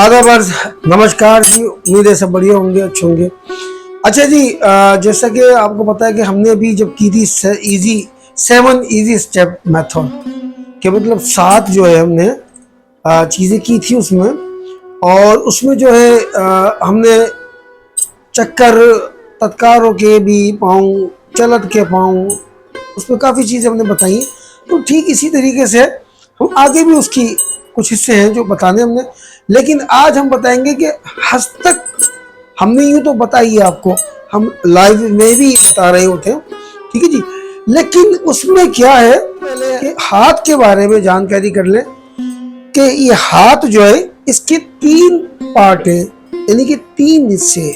आदाब अर्ज, नमस्कार जी। उम्मीद है सब बढ़िया होंगे, अच्छे होंगे। अच्छा जी, जैसा कि आपको पता है कि हमने अभी जब की थी 7 इजी स्टेप मेथड के मतलब 7 जो है हमने चीज़ें की थी उसमें, और उसमें जो है हमने चक्कर तत्कारों के भी पाऊँ, चलत के पाऊँ, उसमें काफ़ी चीज़ें हमने बताई। तो ठीक इसी तरीके से हम आगे भी उसकी कुछ हिस्से हैं जो बताने हमने, लेकिन आज हम बताएंगे कि हस्तक हमने यूँ तो बताई है आपको, हम लाइव में भी बता रहे होते हैं, ठीक है जी। लेकिन उसमें क्या है कि हाथ के बारे में जानकारी कर लें कि ये हाथ जो है इसके 3 पार्ट हैं, यानी कि 3 हिस्से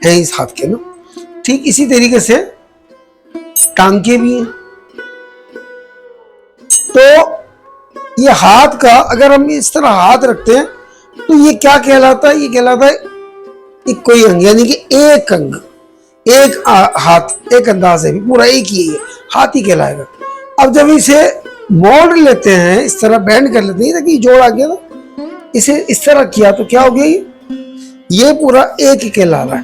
हैं इस हाथ के ना। ठीक इसी तरीके से टांके भी हैं। तो ये हाथ का अगर हम इस तरह हाथ रखते हैं तो ये क्या कहलाता है? ये कहलाता है एक कोई अंग, यानी कि एक अंग, एक हाथ, एक अंदाज है, पूरा एक ही है, हाथ ही कहलाएगा। अब जब इसे मोड़ लेते हैं, इस तरह बैंड कर लेते हैं, जोड़ आ गया ना, इसे इस तरह किया तो क्या हो गया? ये पूरा एक ही कहला रहा है।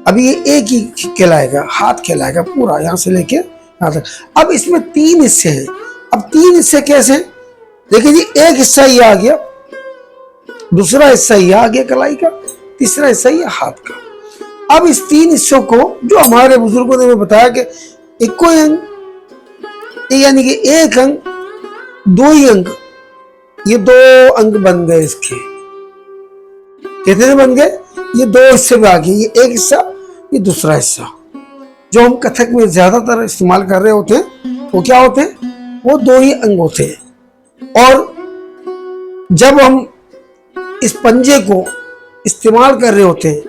अभी ये एक ही कहलाएगा, हाथ कहलाएगा पूरा, यहां से लेके यहां तक। अब इसमें 3 हिस्से हैं। अब 3 हिस्से कैसे? देखिए जी, एक हिस्सा ये आ गया, दूसरा हिस्सा ये आ गया कलाई का, तीसरा हिस्सा ये हाथ का। अब इस 3 हिस्सों को जो हमारे बुजुर्गों ने बताया कि एक कोई अंग, यानी कि एक अंग, 2 ही अंग, ये 2 अंग बन गए इसके। कितने बन गए? ये 2 हिस्से में आ गए, ये एक हिस्सा, ये दूसरा हिस्सा। जो हम कथक में ज्यादातर इस्तेमाल कर रहे होते हैं वो क्या होते हैं? वो 2 ही अंग होते हैं। और जब हम इस पंजे को इस्तेमाल कर रहे होते हैं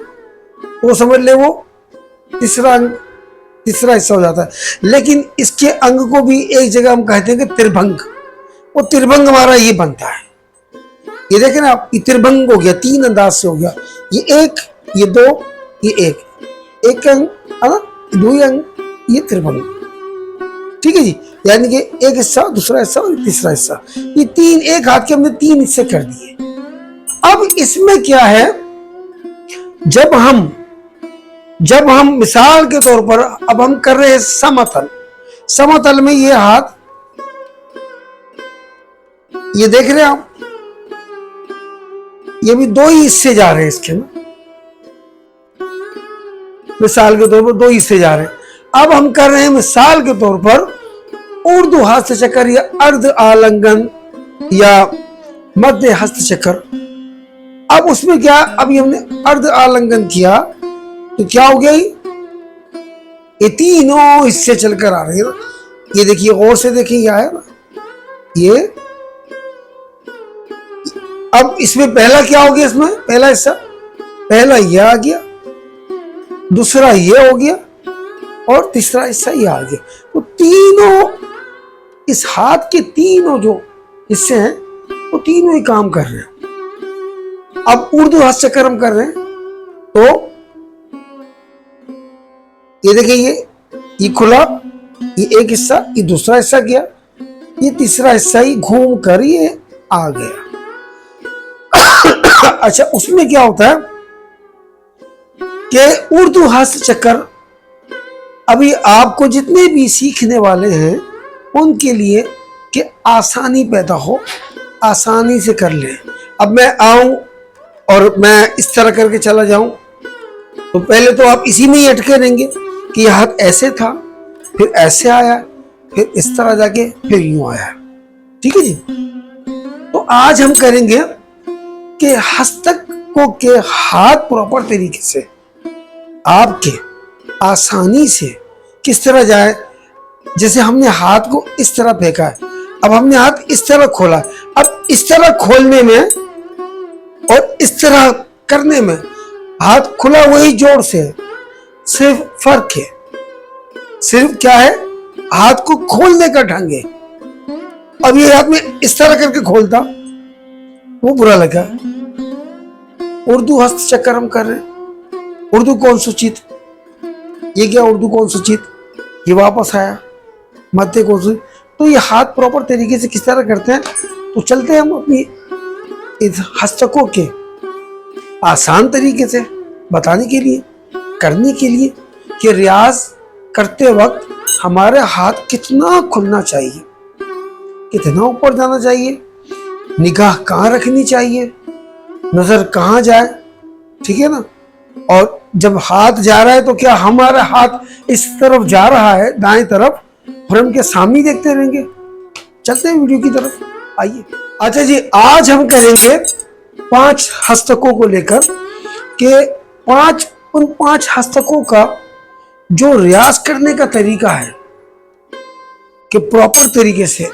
तो समझ ले वो तीसरा अंग, तीसरा हिस्सा हो जाता है। लेकिन इसके अंग को भी एक जगह हम कहते हैं कि त्रिभंग। वो त्रिभंग हमारा ये बनता है। ये देखें ना आप, ये त्रिभंग हो गया, 3 अंदाज से हो गया। ये 1, ये 2, ये 1, एक अंग है ना, 2 ही अंग, ये त्रिभंग, ठीक है जी। यानी कि एक हिस्सा, दूसरा हिस्सा और तीसरा हिस्सा, ये 3 एक हाथ के हमने 3 हिस्से कर दिए। अब इसमें क्या है, जब हम मिसाल के तौर पर अब हम कर रहे हैं समतल। समतल में ये हाथ, ये देख रहे हैं आप, ये भी 2 ही हिस्से जा रहे हैं इसके ना, मिसाल के तौर पर 2 हिस्से जा रहे हैं। अब हम कर रहे हैं मिसाल के तौर पर उर्दू हस्त चक्कर या अर्ध आलिंगन या मध्य हस्त चक्कर। अब उसमें क्या, अभी हमने अर्ध आलिंगन किया तो क्या हो गया? ये 3 हिस्से चलकर आ रहे हैं ना। ये देखिए, गौर से देखिए, ये आया ना ये। अब इसमें पहला क्या हो गया? इसमें पहला हिस्सा, पहला ये आ गया, दूसरा ये हो गया और तीसरा हिस्सा ये आ गया। तो तीनों, इस हाथ के तीनों जो हिस्से हैं वो तीनों ही काम कर रहे हैं। अब उर्दू हस्त चक्कर हम कर रहे हैं तो ये देखिए, ये खुला, ये एक हिस्सा, ये दूसरा हिस्सा गया, ये तीसरा हिस्सा ही घूम कर ये आ गया। अच्छा, उसमें क्या होता है कि उर्दू हस्त चक्कर अभी आपको जितने भी सीखने वाले हैं उनके लिए कि आसानी पैदा हो, आसानी से कर ले। अब मैं आऊं और मैं इस तरह करके चला जाऊं तो पहले तो आप इसी में ही अटके रहेंगे कि यह हाथ ऐसे था, फिर ऐसे आया, फिर इस तरह जाके फिर यूं आया, ठीक है जी। तो आज हम करेंगे कि हस्तक को के हाथ प्रॉपर तरीके से आपके आसानी से किस तरह जाए। जैसे हमने हाथ को इस तरह फेंका है, अब हमने हाथ इस तरह खोला, अब इस तरह खोलने में और इस तरह करने में हाथ खुला वही जोर से है, सिर्फ फर्क है, सिर्फ क्या है, हाथ को खोलने का ढंग है। अब ये हाथ में इस तरह करके खोलता वो बुरा लगा। उर्दू हस्त चक्कर हम कर रहे हैं, उर्दू कौन सूचित, ये क्या उर्दू कौन सूचित, ये वापस आया मध्य कौन सूचित। तो ये हाथ प्रॉपर तरीके से किस तरह करते हैं, तो चलते हैं हम अपनी इस हस्तकों के आसान तरीके से बताने के लिए, करने के लिए कि रियाज करते वक्त हमारे हाथ कितना खुलना चाहिए, कितना ऊपर जाना चाहिए, निगाह कहाँ रखनी चाहिए, नजर कहाँ जाए, ठीक है ना। और जब हाथ जा रहा है तो क्या हमारा हाथ इस तरफ जा रहा है दाएं तरफ और हम क्या सामने देखते रहेंगे। चलते हैं वीडियो की तरफ, आइए। अच्छा जी, आज हम करेंगे 5 हस्तकों को लेकर कि उन 5 हस्तकों का जो रियाज करने का तरीका है कि प्रॉपर तरीके से,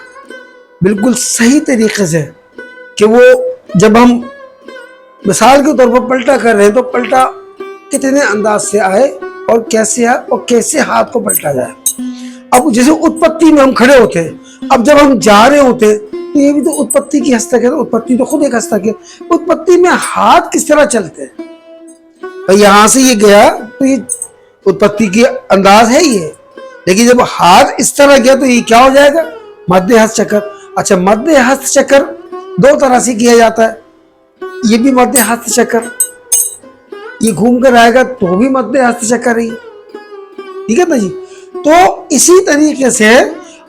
बिल्कुल सही तरीके से, कि वो जब हम मिसाल के तौर पर पलटा कर रहे हैं तो पलटा कितने अंदाज से आए और कैसे आए और कैसे हाथ को पलटा जाए। अब जैसे उत्पत्ति में हम खड़े होते हैं, अब जब हम जा रहे होते हैं तो ये भी तो उत्पत्ति की हस्तक है, उत्पत्ति तो खुद एक हस्तक है। उत्पत्ति में हाथ किस तरह चलते हैं, तो यहां से ये गया तो ये उत्पत्ति की अंदाज है ये, लेकिन जब हाथ इस तरह गया तो ये क्या हो जाएगा, मध्य हस्त चक्कर। अच्छा, मध्य हस्त चक्कर 2 तरह से किया जाता है, ये भी मध्य हस्त चक्कर, ये घूम कर आएगा तो भी मध्य हस्त चक्कर है, ठीक है ना जी। तो इसी तरीके से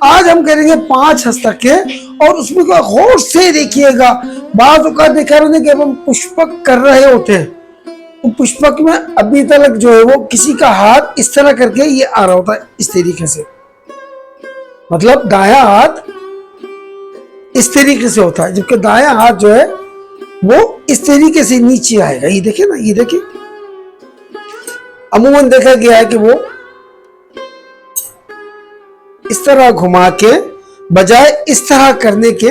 आज हम करेंगे 5 हस्तक के, और उसमें गौर से देखिएगा। बात का देखा रहे कि हम पुष्पक कर रहे होते हैं, तो पुष्पक में अभी तक जो है वो किसी का हाथ इस तरह करके ये आ रहा होता है, इस तरीके से, मतलब दायां हाथ इस तरीके से होता है, जबकि दायां हाथ जो है वो इस तरीके से नीचे आएगा। ये देखिए ना, ये देखिए, अमूमन देखा गया है कि वो इस तरह घुमा के बजाय इस तरह करने के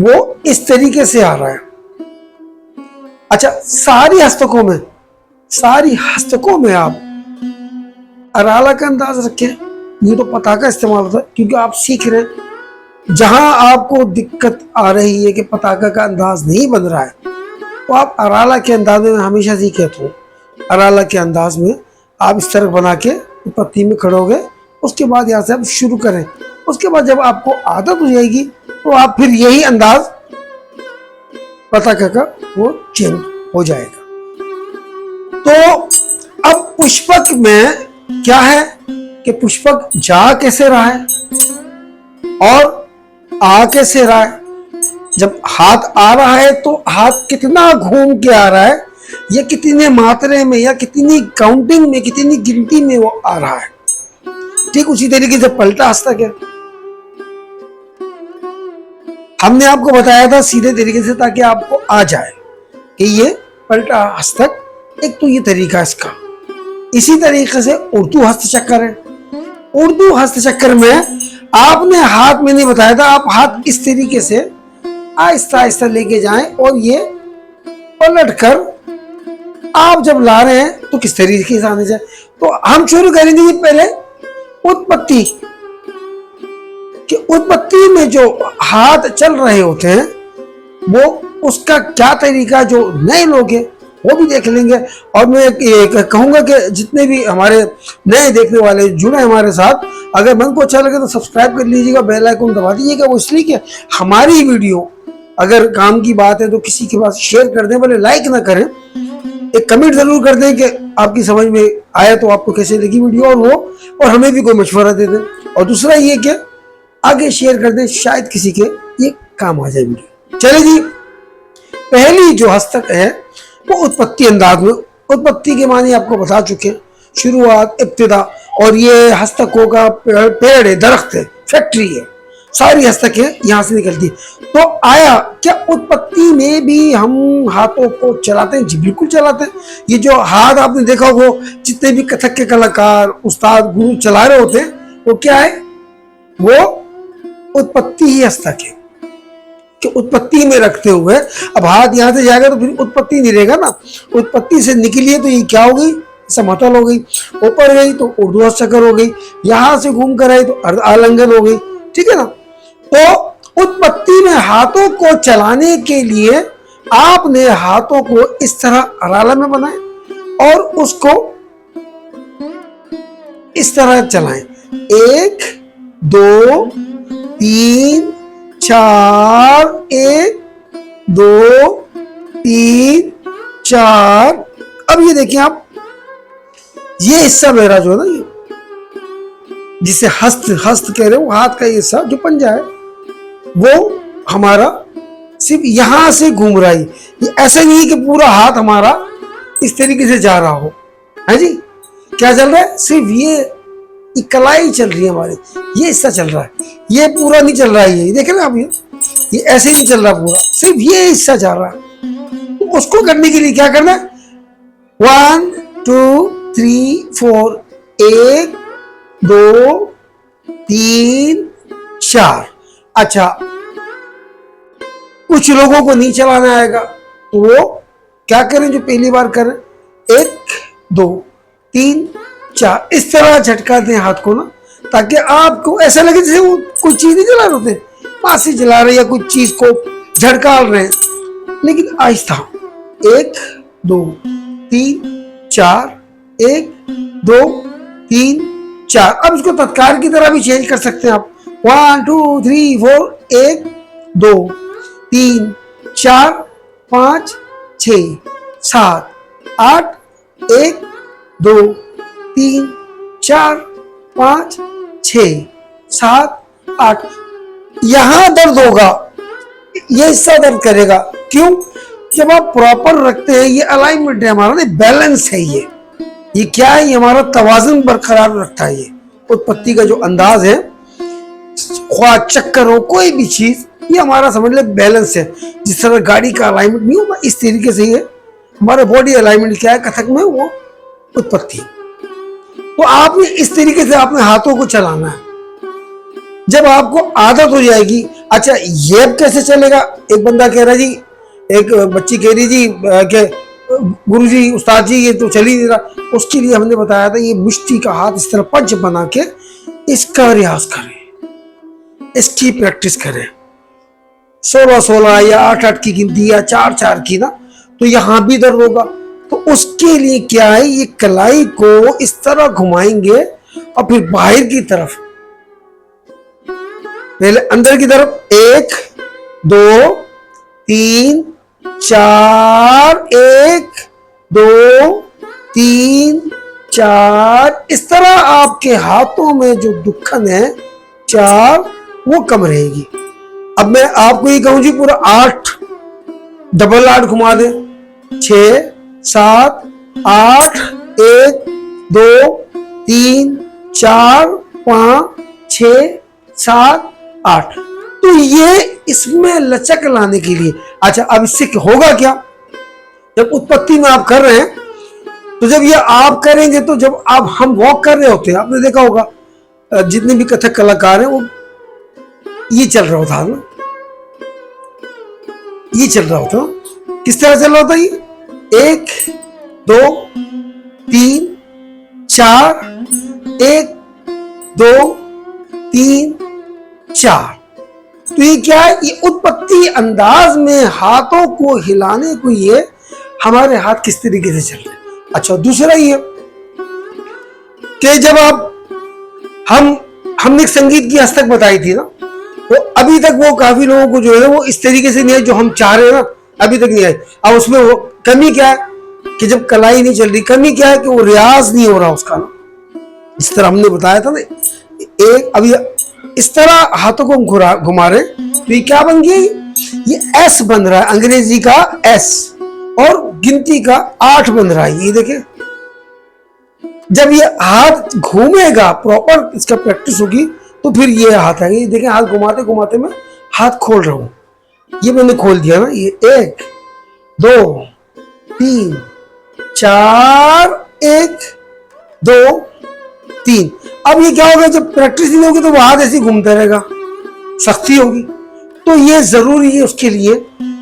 वो इस तरीके से आ रहा है। अच्छा, सारी हस्तकों में आप अराला का अंदाज रखें। ये तो पता का इस्तेमाल होता है क्योंकि आप सीख रहे हैं। जहां आपको दिक्कत आ रही है कि पताका का अंदाज नहीं बन रहा है, तो आप अराला के अंदाज में हमेशा सीखे, तो अराला के अंदाज में आप इस तरह बना के उत्पत्ति में खड़ोगे। उसके बाद यहाँ से आप शुरू करें, उसके बाद जब आपको आदत हो जाएगी तो आप फिर यही अंदाज पताका का वो चेंज हो जाएगा। तो अब पुष्पक में क्या है कि पुष्पक जा कैसे रहा है और आ कैसे रहा है। जब हाथ आ रहा है तो हाथ कितना घूम के आ रहा है, या कितने मात्रे में या कितनी काउंटिंग में, कितनी गिनती में वो आ रहा है। ठीक उसी तरीके से पलटा हस्तक है, हमने आपको बताया था सीधे तरीके से ताकि आपको आ जाए कि ये पलटा हस्तक, एक तो ये तरीका इसका। इसी तरीके से उर्दू हस्त चक्कर है। उर्दू हस्त चक्कर में आपने हाथ में नहीं बताया था, आप हाथ इस तरीके से आहिस्ता आहिस्ता लेके जाएं और ये पलट कर आप जब ला रहे हैं तो किस तरीके से आने जाए। तो हम शुरू करेंगे पहले उत्पत्ति कि उत्पत्ति में जो हाथ चल रहे होते हैं वो उसका क्या तरीका, जो नए लोग हैं वो भी देख लेंगे। और मैं कहूंगा कि जितने भी हमारे नए देखने वाले जुड़े हमारे साथ, अगर मन को अच्छा लगे तो सब्सक्राइब कर लीजिएगा, बेल आइकन दबा दीजिएगा। वो इसलिए कि हमारी वीडियो अगर काम की बात है तो किसी के पास शेयर कर दें, भले लाइक ना करें, एक कमेंट जरूर कर दें कि आपकी समझ में आया तो आपको कैसे लगी वीडियो, और हमें भी कोई मशवरा दे दें। और दूसरा ये कि आगे शेयर कर दें, शायद किसी के ये काम आ जाए वीडियो। चले जी, पहली जो हस्तक है वो उत्पत्ति अंदाज में। उत्पत्ति के मानी आपको बता चुके हैं, शुरुआत, इब्तिदा। और ये हस्तकों का पेड़ है, दरख्त है, फैक्ट्री है, सारी हस्तकें यहाँ से निकलती। तो आया क्या उत्पत्ति में भी हम हाथों को चलाते हैं? जी बिल्कुल चलाते हैं। ये जो हाथ आपने देखा हो, जितने भी कथक के कलाकार, उस्ताद, गुरु चला रहे होते हैं, वो क्या है, वो उत्पत्ति ही हस्तक है कि उत्पत्ति में रखते हुए। अब हाथ यहाँ से जाएगा तो फिर उत्पत्ति नहीं रहेगा ना। उत्पत्ति से निकली है तो ये क्या हो गई, समतल हो गई। ऊपर गई तो उर्दू हस्तचक्र हो गई, यहाँ से घूम कर आई तो अर्ध आलंगन हो गई, ठीक है ना। तो उत्पत्ति में हाथों को चलाने के लिए आपने हाथों को इस तरह अराला में बनाए और उसको इस तरह चलाएं। 1 2 3 4, 1 2 3 4। अब ये देखिए आप, ये हिस्सा मेरा जो है ना, ये जिसे हस्त हस्त कह रहे हो, हाथ का हिस्सा जो पंजा है, वो हमारा सिर्फ यहां से घूम रहा है। ये ऐसा नहीं कि पूरा हाथ हमारा इस तरीके से जा रहा हो, है जी। क्या चल रहा है? सिर्फ ये कलाई चल रही है हमारी, ये हिस्सा चल रहा है, ये पूरा नहीं चल रहा है। ये देखे ना आप, ये ऐसे नहीं चल रहा पूरा, सिर्फ ये हिस्सा जा रहा है। तो उसको करने के लिए क्या करना है? 1 2 3 4, 1 2 3 4। अच्छा, कुछ लोगों को नहीं चलाना आएगा तो वो क्या करें? जो पहली बार करें, 1 2 3 4 इस तरह झटका दें हाथ को ना, ताकि आपको ऐसा लगे जैसे वो कोई चीज नहीं चला रहे होते, पास ही चला रहे या कुछ चीज को झटका रहे हैं, लेकिन आहिस्ता। 1 2 3 4, 1 2 3 4। अब इसको तत्काल की तरह भी चेंज कर सकते हैं आप। 1 2 3 4, 1 2 3 4 5 6 7 8, 1 2 3 4 5 6 7 8। यहां दर्द होगा, ये हिस्सा दर्द करेगा। क्यों? जब आप प्रॉपर रखते हैं, ये अलाइनमेंट है हमारा, नहीं बैलेंस है। ये क्या है? ये हमारा तवाज़ुन बरकरार रखता है। ये उत्पत्ति का जो अंदाज है, ख्वाह चक्कर हो कोई भी चीज, ये हमारा समझ ले बैलेंस है। जिस तरह गाड़ी का अलाइनमेंट नहीं होगा, इस तरीके से ये हमारा बॉडी अलाइनमेंट क्या है कथक में, वो उत्पत्ति। तो आपने इस तरीके से अपने हाथों को चलाना है। जब आपको आदत हो जाएगी, अच्छा ये अब कैसे चलेगा? एक बंदा कह रहा जी, एक बच्ची कह रही जी कि गुरुजी उस्ताद जी ये तो चल ही नहीं रहा। उसके लिए हमने बताया था, ये मुश्ती का हाथ इस तरह पंच बना के इसका रियाज करें, इसकी प्रैक्टिस करें। 16-16 या 8-8 की गिनती या 4-4 की ना, तो यहां भी दर्द होगा। तो उसके लिए क्या है, ये कलाई को इस तरह घुमाएंगे और फिर बाहर की तरफ, पहले अंदर की तरफ, 1 2 3 4, 1 2 3 4। इस तरह आपके हाथों में जो दुखन है 4, वो कम रहेगी। अब मैं आपको ये कहूं जी पूरा 8 डबल 8 घुमा दे, 6 7 8, 1 2 3 4 5 6 7 8। तो ये इसमें लचक लाने के लिए। अच्छा, अब इससे होगा क्या? जब उत्पत्ति में आप कर रहे हैं, तो जब ये आप करेंगे, तो जब आप हम वॉक कर रहे होते हैं, आपने देखा होगा जितने भी कथक कलाकार हैं, वो ये चल रहा होता है ना, ये चल रहा होता। किस तरह चल रहा होता? ये 1 2 3 4, 1 2 3 4। तो ये क्या है? ये उत्पत्ति अंदाज में हाथों को हिलाने को, ये हमारे हाथ किस तरीके से चल रहे हैं। अच्छा, दूसरा ये कि जब आप हमने संगीत की हस्तक बताई थी ना, तो अभी तक वो काफी लोगों को जो है वो इस तरीके से नहीं है जो हम चाह रहे हैं ना, अभी तक नहीं है। अब उसमें वो कमी क्या है कि जब कलाई नहीं चल रही, कमी क्या है कि वो रियाज नहीं हो रहा उसका ना, जिस तरह हमने बताया था ना। एक अभी इस तरह हाथों को घुमा रहे, तो ये क्या बन गया? ये एस बन रहा है, अंग्रेजी का एस, और गिनती का 8 बन रहा है। ये देखें, जब ये हाथ घूमेगा, प्रॉपर इसका प्रैक्टिस होगी, तो फिर ये हाथ आएगा। ये देखें, हाथ घुमाते घुमाते मैं हाथ खोल रहा हूं, ये मैंने खोल दिया ना। ये 1 2 3 4, 1 2 3। अब ये क्या होगा? जब प्रैक्टिस नहीं होगी तो वो हाथ ऐसे घूमता रहेगा, सख्ती होगी। तो ये जरूरी है उसके लिए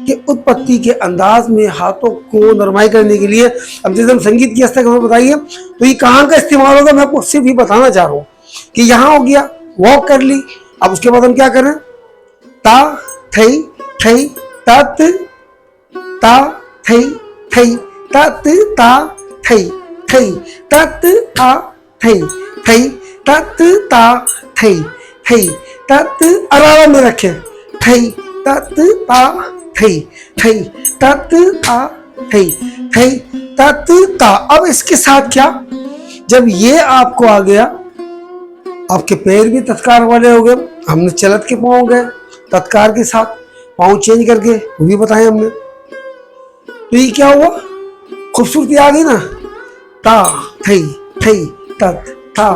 कि उत्पत्ति के अंदाज में हाथों को नरमाई करने के लिए। अब जैसे हम संगीत की हस्तक हमें बताइए, तो ये कहाँ का इस्तेमाल होगा, मैं आपको सिर्फ ये बताना चाह रहा हूँ कि यहाँ हो गया, वॉक कर ली। अब उसके बाद हम क्या करें? ता थई थई तत ता थई थई तत ता थई थई तत ता थई थई तत ता थई थई तत। आराम में रखें, थई तत ता थई थई तत ता थई थई तत ता। अब इसके साथ क्या, जब ये आपको आ गया, आपके पैर भी तत्कार वाले हो गए, हमने चलत के पाँव गए तत्कार के साथ, पाँव चेंज करके वो भी बताया हमने। तो ये क्या हुआ, खूबसूरती आ गई ना। ता थई थई तत ता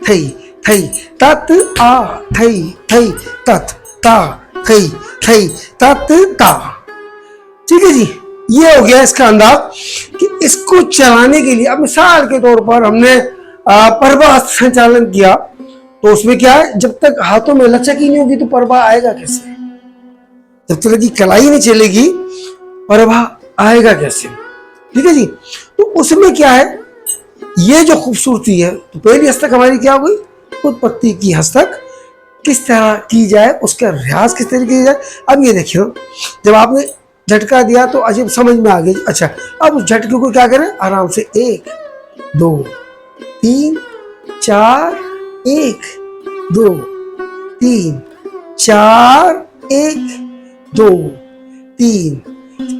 थई थई तत आ थई थई तत ता थई थई तत ता। ठीक है जी, ये हो गया इसका अंदाज कि इसको चलाने के लिए। अब मिसाल के तौर पर हमने परवा संचालन किया, तो उसमें क्या है, जब तक हाथों में लचक ही नहीं होगी तो परवा आएगा कैसे, जब तक की कलाई नहीं चलेगी परवा आएगा कैसे। ठीक है जी, तो उसमें क्या है, ये जो खूबसूरती है, तो पहली हस्तक हमारी क्या हो गई, उत्पत्ति की हस्तक किस तरह की जाए, उसका रियाज किस तरीके की जाए। अब ये देखिए, जब आपने झटका दिया तो अजीब समझ में आ गई। अच्छा, अब उस झटके को क्या करें, आराम से 1 2 3 4 1 2 3 4 1 2 3।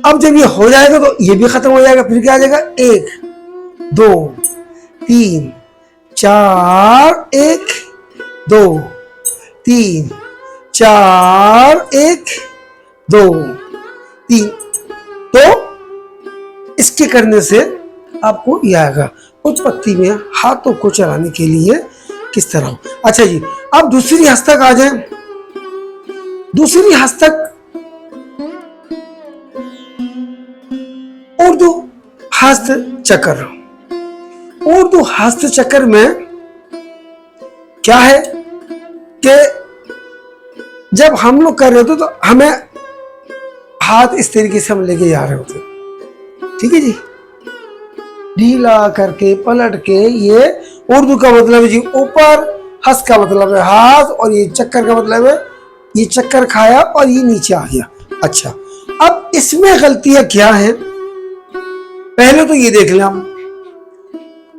अब जब ये हो जाएगा तो ये भी खत्म हो जाएगा, फिर क्या आ जाएगा, 1 2 3 4 1 2 3 4 1 2 3। तो इसके करने से आपको यह आएगा, उत्पत्ति में हाथों को चलाने के लिए किस तरह हो। अच्छा जी, अब दूसरी हस्तक आ जाए। दूसरी हस्तक उर्दू हस्त चक्र। उर्दू हस्त चक्र में क्या है कि जब हम लोग कर रहे होते तो हमें हाथ इस तरीके से हम लेके जा रहे होते, ठीक है जी, ढीला करके पलट के। ये उर्दू का मतलब है जी ऊपर, हस्त का मतलब है हाथ, और ये चक्कर का मतलब है ये चक्कर खाया और ये नीचे आ गया। अच्छा, अब इसमें गलतियां क्या है, पहले तो ये देख लें हम,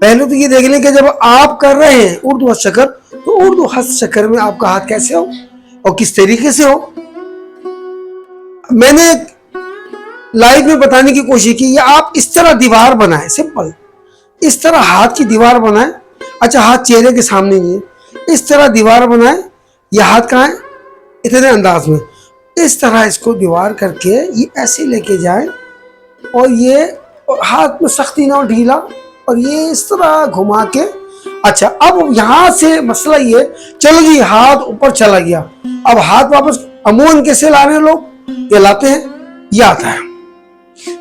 पहले तो ये देख लें कि जब आप कर रहे हैं उर्दू हस्त चक्र, तो उर्दू हस्त चक्र में आपका हाथ कैसे हो और किस तरीके से हो। मैंने लाइव में बताने की कोशिश की, या आप इस तरह दीवार बनाएं, सिंपल इस तरह हाथ की दीवार बनाएं। अच्छा, हाथ चेहरे के सामने नहीं है, इस तरह दीवार बनाएं। यह हाथ कहाँ है, इतने अंदाज में इस तरह इसको दीवार करके ये ऐसे लेके जाएं, और ये हाथ में सख्ती ना हो, ढीला, और ये इस तरह घुमा के। अच्छा, अब यहां से मसला ये, चलो जी हाथ ऊपर चला गया, अब हाथ वापस अमूमन कैसे ला रहे हैं लोग, ये लाते हैं, ये आता है।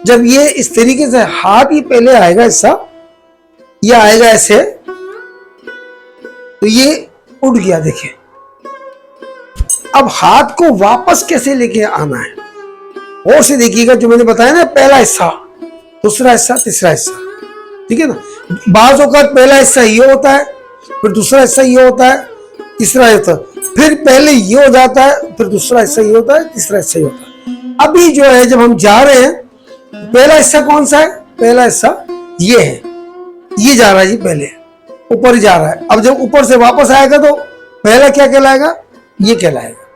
जब ये इस तरीके से हाथ ही पहले आएगा, ऐसा ये आएगा ऐसे, तो ये उठ गया। देखिए, अब हाथ को वापस कैसे लेके आना है, और से देखिएगा, जो मैंने बताया ना, पहला हिस्सा, दूसरा हिस्सा, तीसरा हिस्सा, ठीक है ना। बाज़ औक़ात पहला हिस्सा ये होता है, फिर दूसरा हिस्सा ये होता है, तीसरा हिस्सा, फिर पहले ये हो जाता है, फिर दूसरा हिस्सा ये होता है, तीसरा हिस्सा ये होता है। अभी जो है जब हम जा रहे हैं, पहला हिस्सा कौन सा है, पहला हिस्सा ये है, ये जा रहा है जी, पहले ऊपर जा रहा है। अब जब ऊपर से वापस आएगा तो पहला क्या कहलाएगा, ये कहलाएगा,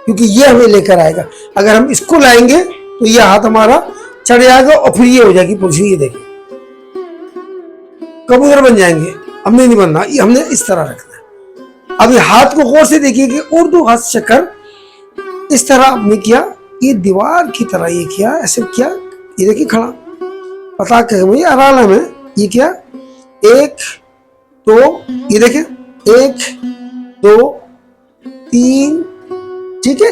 क्योंकि ये हमें लेकर आएगा। अगर हम इसको लाएंगे तो ये हाथ हमारा चढ़ जाएगा, और फिर ये हो जाएगी पोजीशन। ये देखिए, कबूतर बन जाएंगे, हमने नहीं बनना, ये हमने इस तरह रखना है। अब ये हाथ को गौर से देखिए कि उर्दू हस्त चक्र इस तरह हमने किया, ये दीवार की तरह ये किया, ऐसे किया, ये देखिए खड़ा, पता करें अराला में ये क्या, 1 2, ये देखें 1 2 3, ठीक है,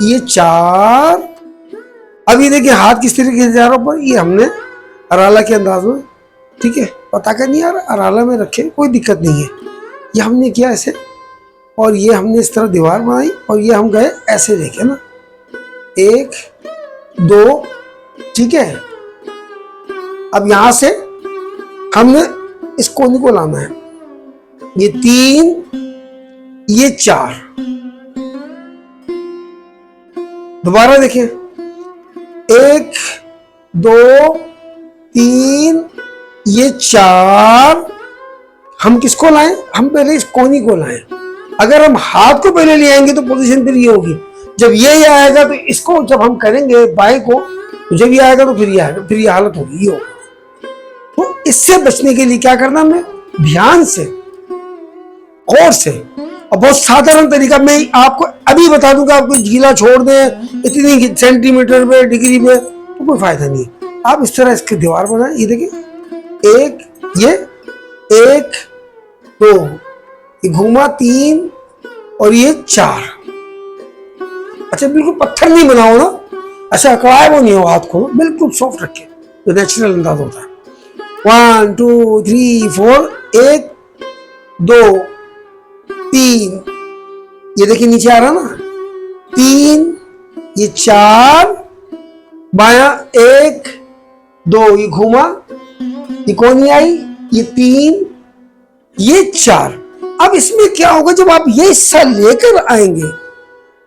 ये 4। अब ये देखिए हाथ किस तरीके से जा रहा ऊपर, ये हमने अराला के अंदाज में, ठीक है, पता कर नहीं यार, अराला में रखे, कोई दिक्कत नहीं है। ये हमने किया ऐसे, और ये हमने इस तरह दीवार बनाई, और ये हम गए ऐसे, देखे ना, 1 2, ठीक है। अब यहां से हमने इस कोने को लाना है, ये 3, ये 4, दोबारा देखें, 1 2 3, ये 4। हम किसको लाएं, हम पहले इस कोनी को लाएं। अगर हम हाथ को पहले ले आएंगे तो पोजीशन फिर ये होगी। जब ये आएगा तो इसको जब हम करेंगे बाएं को, तो जब ये आएगा तो फिर ये आएगा, फिर ये हालत होगी, ये होगा। तो इससे बचने के लिए क्या करना, हमें ध्यान से, गौर से, और बहुत साधारण तरीका मैं आपको अभी बता दूंगा। आपको गीला छोड़ दें इतनी सेंटीमीटर पे, डिग्री पे, तो कोई फायदा नहीं है। आप इस तरह इसकी दीवार बनाएं। ये देखिए, एक, ये एक, दो, ये घूमा, तीन, और ये चार। अच्छा, बिल्कुल पत्थर नहीं बनाओ ना, अच्छा अकड़ाए वो नहीं हो, हाथ को बिल्कुल सॉफ्ट रखे, जो नेचुरल अंदाज होता है। 1 2 3 4, 1 2 3, ये देखिए नीचे आ रहा ना, 3, ये 4, बाया 1 2, ये घूमा, ये कौन आई, ये 3, ये 4। अब इसमें क्या होगा, जब आप ये हिस्सा लेकर आएंगे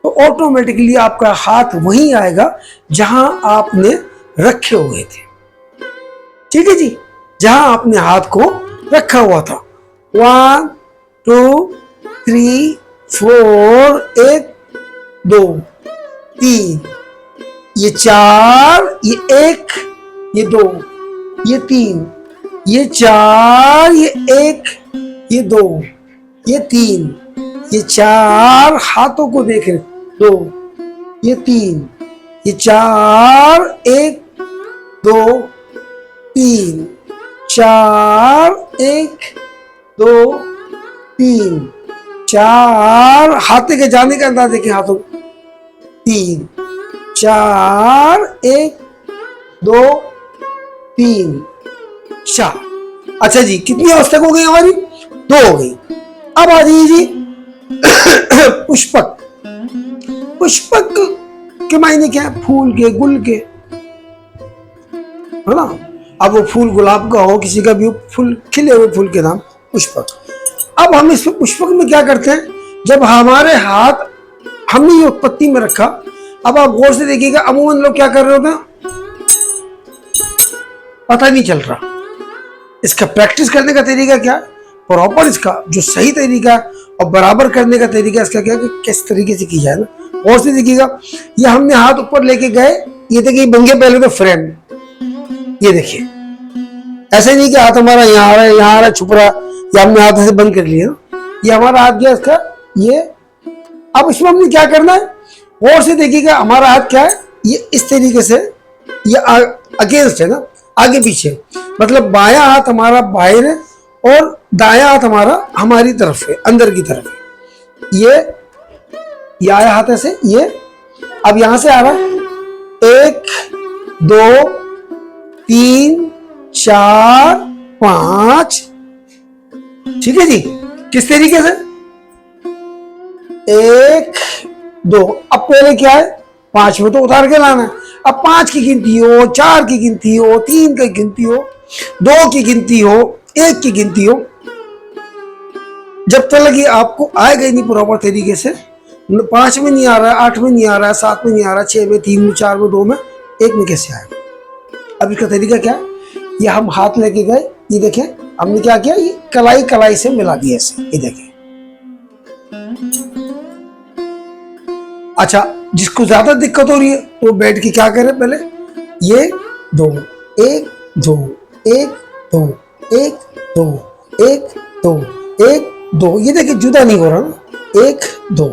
तो ऑटोमेटिकली आपका हाथ वहीं आएगा जहां आपने रखे हुए थे। ठीक है जी, जहां आपने हाथ को रखा हुआ था। 1 2 3 4, 1 2 3, ये 4, ये 1, ये 2, ये 3, ये 4, ये 1, ये 2, ये 3, ये 4, हाथों को देखें, 2, ये 3, ये 4, 1 2 3, 4 1 2 3, 4, हाथ के जाने का अंदाज देखें, हाथों, 3 4 1 2 3 4। अच्छा जी, कितनी अवस्था हो गई हमारी, 2 हो गई। अब आ जाइए जी पुष्पक। पुष्पक के मायने क्या है, फूल के, गुल के, है ना। अब वो फूल गुलाब का हो, किसी का भी फूल, खिले हुए फूल के नाम पुष्पक। अब हम इस पुष्पक में क्या करते हैं, जब हमारे हाथ हमने ये उत्पत्ति में रखा, अब आप गौर से देखिएगा, अमूमन लोग क्या कर रहे होते हैं, पता नहीं चल रहा। इसका प्रैक्टिस करने का तरीका क्या है, प्रॉपर इसका जो सही तरीका और बराबर करने का तरीका इसका क्या है कि किस तरीके से की जाए ना। गौर से देखिएगा, ये हमने हाथ ऊपर लेके गए, ये देखिए बन गए पहले तो फ्रेम, ये देखिए, ऐसे नहीं कि हाथ हमारा यहाँ आ रहा है, यहाँ आ रहा है, छुप रहा, या हमने हाथ से बंद कर लिया, ये हमारा हाथ गया इसका, ये। अब इसमें हमने क्या करना है, गौर से देखिएगा, हमारा हाथ क्या है, ये इस तरीके से, ये अगेंस्ट है ना, आगे पीछे, मतलब बायां हाथ हमारा बाहर है और दायां हाथ हमारा हमारी तरफ है, अंदर की तरफ है। ये आया हाथ ऐसे, ये अब यहां से आ रहा है, 1 2 3 4 5, ठीक है जी। किस तरीके से, 1 2, अब पहले क्या है, 5 में तो उतार के लाना है। अब 5 की गिनती हो, 4 की गिनती हो, 3 की गिनती हो, 2 की गिनती हो, 1 की गिनती हो, जब तक ये आपको आएगा ही नहीं प्रॉपर तरीके से, 5 में नहीं आ रहा है, 8 में नहीं आ रहा है, 7 में नहीं आ रहा है, 6 में, 3 में, 4 में, 2 में, 1 में कैसे आएगा। अब इसका तरीका क्या है, ये हम हाथ लेके गए, ये देखें हमने क्या किया, ये कलाई कलाई से मिला दिया ऐसे, ये देखें। अच्छा, जिसको ज्यादा दिक्कत हो रही है तो बैठ के क्या करें, पहले ये 2 1 2 1 2 1 2 1 2 1 2, ये देखिए जुदा नहीं हो रहा ना, 1 2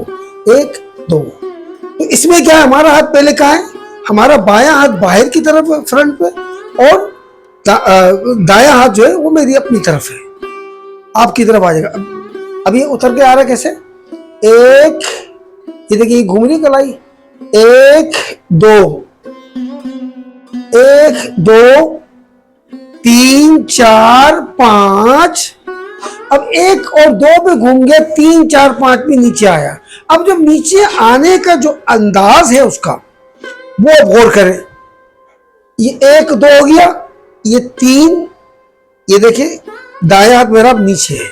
1 2। तो इसमें क्या है, हमारा हाथ पहले कहाँ है, हमारा बायां हाथ बाहर की तरफ है फ्रंट पे, और दायां हाथ जो है वो मेरी अपनी तरफ है, आपकी तरफ आ जाएगा। अब ये उतर के आ रहा है कैसे, 1, ये देखिए घूम रही कलाई, 1 2 1 2 3 4 5, अब 1 और 2 पे घूम गया, 3 4 5 पे नीचे आया। अब जब नीचे आने का जो अंदाज है उसका, वो गौर करें, ये 1 2 हो गया, ये 3, ये देखिए दायां हाथ मेरा नीचे है,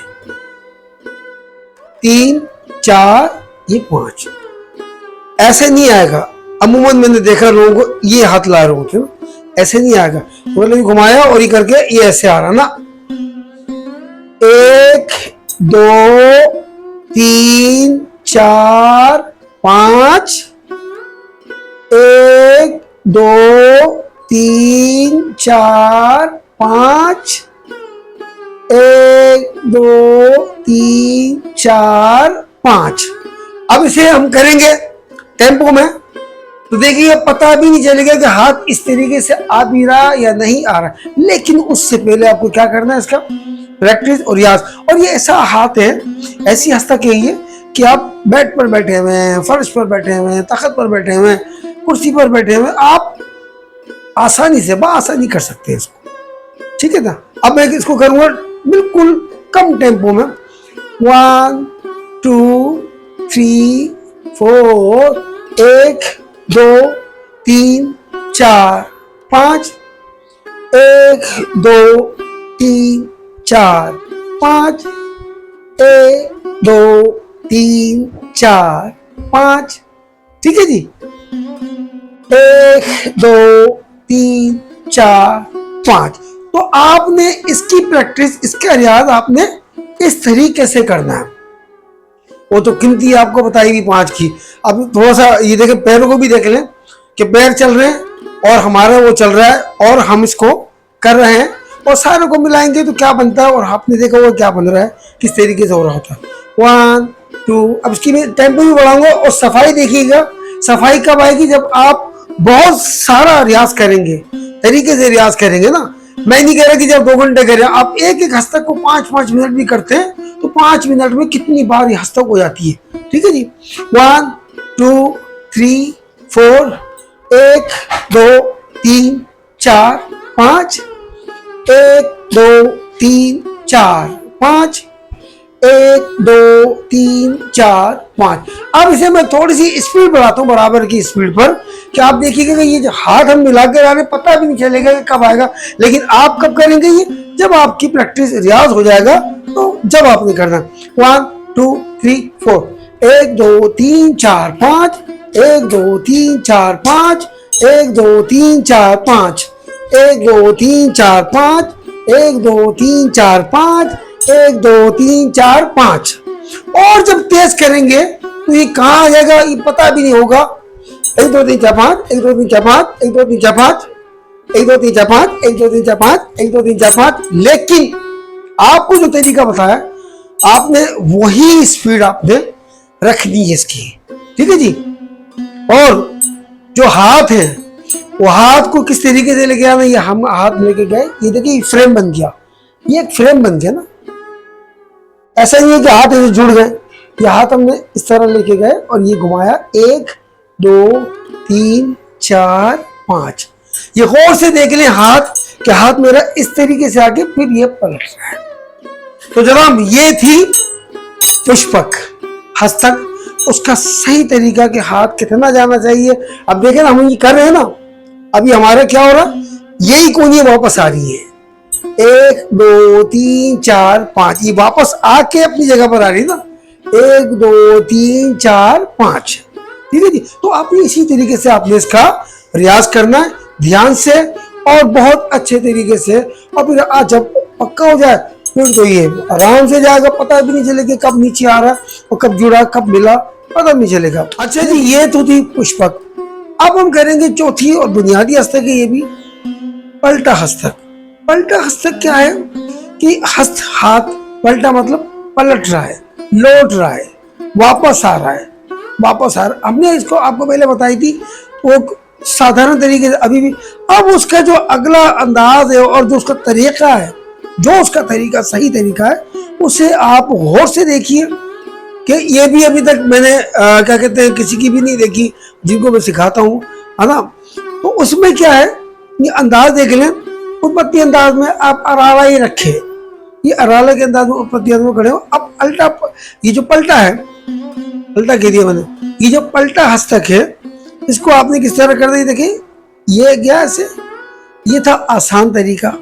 3 4, ये 5, ऐसे नहीं आएगा। अमूमन मैंने देखा लोगों को ये हाथ ला रहे होते, ऐसे नहीं आएगा, मतलब घुमाया और ये करके ये ऐसे आ रहा ना, 1 2 3 4 5, 1 2 3 4 5, 1 2 3 4 5। अब इसे हम करेंगे टेम्पो में, तो देखिए पता भी नहीं चलेगा कि हाथ इस तरीके से आ भी रहा या नहीं आ रहा। लेकिन उससे पहले आपको क्या करना है, इसका प्रैक्टिस और रियाज। और ये ऐसा हाथ है, ऐसी हस्तक है ये कि आप बेड पर बैठे हुए हैं, फर्श पर बैठे हुए हैं, तख्त पर बैठे हुए हैं, कुर्सी पर बैठे हुए हैं, आप आसानी से आसानी कर सकते हैं इसको। ठीक है ना। अब मैं इसको करूंगा बिल्कुल कम टेम्पो में। 1 2 3 4, 1 2 3 4 5, 1 2 3 4 5, 1 2 3 4 5। ठीक है जी। 1 2 3 4 5। तो आपने इसकी प्रैक्टिस, इसका रियाज आपने इस तरीके से करना है। वो तो गिनती आपको बताई भी 5 की। अब थोड़ा सा ये देखें, पैरों को भी देख लें कि पैर चल रहे हैं और हमारा वो चल रहा है और हम इसको कर रहे हैं, और सारों को मिलाएंगे तो क्या बनता है, और आपने देखा वो क्या बन रहा है, किस तरीके से हो रहा होता है। 1 2। अब इसकी मैं टेम्पो भी बढ़ाऊंगा। और सफाई देखिएगा, सफाई कब आएगी, जब आप बहुत सारा रियाज करेंगे, तरीके से रियाज करेंगे ना। मैं नहीं कह रहा कि जब 2 घंटे करें, आप एक एक हस्तक को 5-5 मिनट भी करते हैं तो 5 मिनट में कितनी बार ये हस्तक हो जाती है। ठीक है जी। 1 2 3 4, 1 2 3 4 5, 1 2 3 4 5, 1 2 3 4 5। अब इसे मैं थोड़ी सी स्पीड बढ़ाता हूँ, बराबर की स्पीड पर, कि आप देखिएगा कि ये जो हाथ हम मिला के रहे पता भी नहीं चलेगा कि कब आएगा। लेकिन आप कब करेंगे ये, जब आपकी प्रैक्टिस रियाज हो जाएगा, तो जब आपने करना। 1 2 3 4, 1 2 3 4 5, 1 2 3 4 5, 1 2 3 4 5, 1 2 3 4 5, 1 2 3 4 5, 1 2 3 4 5। और जब तेज करेंगे तो ये कहाँ आ जाएगा, ये पता भी नहीं होगा। 1 2 3 4 5, 1 2 3 4 5, 1 2 3 4 5, 1 2 3 4 5, 1 2 3 4 5, 1 2 3 4 5। लेकिन आपको जो तरीका बताया, आपने वही स्पीड आपने रखनी है इसकी। ठीक है जी। और जो हाथ है, वो हाथ को किस तरीके से लेके आना, ये हम हाथ लेके गए, ये देखिए फ्रेम बन गया, ये एक फ्रेम बन गया ना। ऐसा नहीं है कि हाथ ऐसे जुड़ गए, ये हाथ हमने इस तरह लेके गए और ये घुमाया, 1 2 3 4 5। ये गौर से देख लें हाथ, कि हाथ मेरा इस तरीके से आगे, फिर ये पलट रहा है। तो जनाब ये थी पुष्पक हस्तक, उसका सही तरीका कि हाथ कितना जाना चाहिए। अब देखें ना, हम ये कर रहे हैं ना, अभी हमारा क्या हो रहा, यही कोनियां वापस आ रही है, 1 2 3 4 5, ये वापस आके अपनी जगह पर आ रही है ना, 1 2 3 4 5। ठीक है जी। तो आपने इसी तरीके से आपने इसका रियाज करना है, ध्यान से और बहुत अच्छे तरीके से। और फिर आज जब पक्का हो जाए, फिर तो ये आराम से जाएगा, पता भी नहीं चलेगा कब नीचे आ रहा है और कब जुड़ा, कब मिला, पता नहीं चलेगा। अच्छा जी, ये तो थी पुष्पक। अब हम करेंगे चौथी और बुनियादी हस्तक है, ये भी पलटा हस्तक। पलटा हस्तक क्या है कि हाथ पलटा मतलब पलट रहा है, लौट रहा है, वापस आ रहा है, वापस आ रहा। हमने इसको आपको पहले बताई थी, वो साधारण तरीके से अभी भी। अब उसका जो अगला अंदाज है और जो उसका तरीका है, जो उसका तरीका सही तरीका है, उसे आप गौर से देखिए। कि ये भी अभी तक मैंने क्या कहते हैं, किसी की भी नहीं देखी, जिनको मैं सिखाता हूँ, है ना। तो उसमें क्या है, ये अंदाज देख लें। उत्पत्ति अंदाज में आप अराला ही रखे, ये अराला के अंदाज में उत्पत्ति अंदाज में खड़े हो। अब अल्टा, ये जो पलटा है, पलटा कह दिया मैंने, ये जो पलटा हस्तक है, इसको आपने किस तरह कर दिया, देखिए ये गया ऐसे, ये था आसान तरीका,